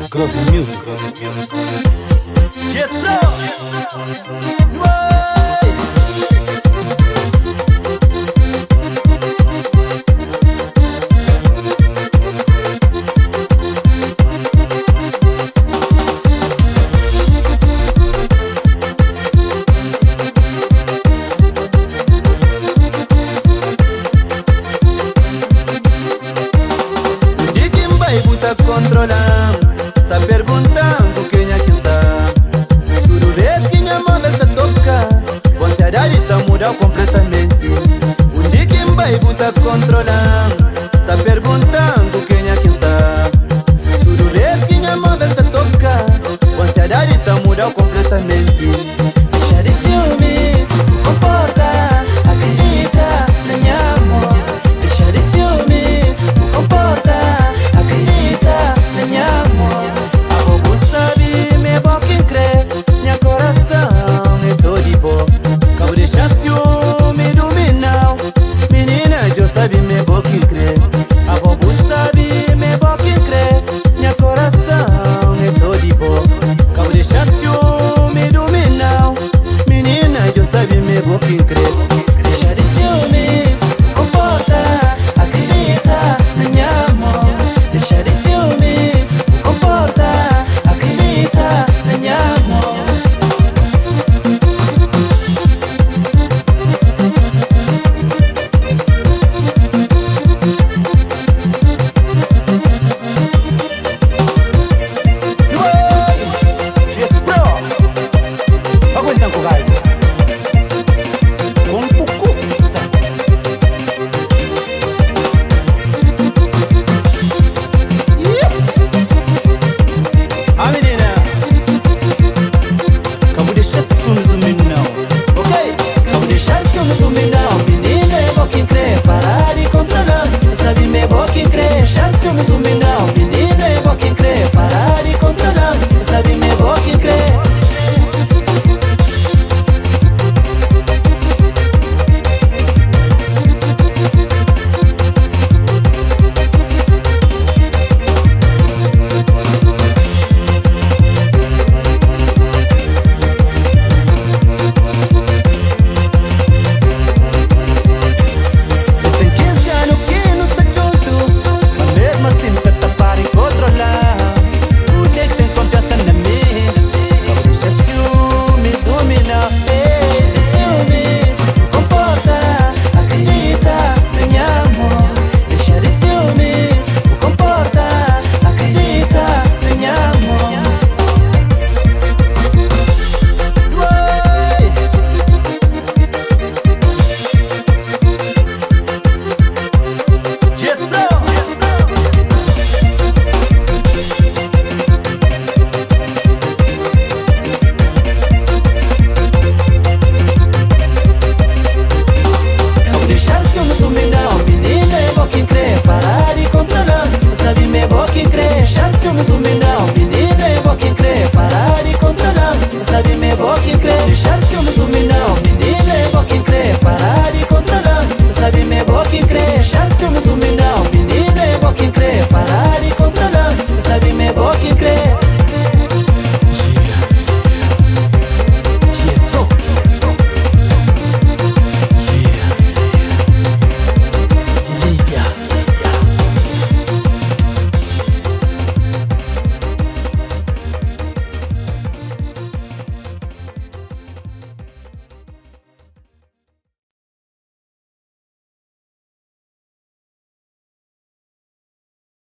Groove Music. Yes, bro. Tá controlando, tá perguntando quem é que tá. Tudo vez que minha mão tá tocar, a ansiedade tá mudando completamente. O Dick Baby tá controlando, tá perguntando quem é que tá. Tudo vez que minha mão tá tocar, a ansiedade tá mudando completamente. Deixa de ciúme, comporta, acredita na minha amor. Deixa de ciúme, comporta, acredita na minha amor. A bobo sabe, me bom quem crê. Minha coração é só de boa. Cabo deixa ciúme dominar. Menina, eu sabe, me bom quem crê.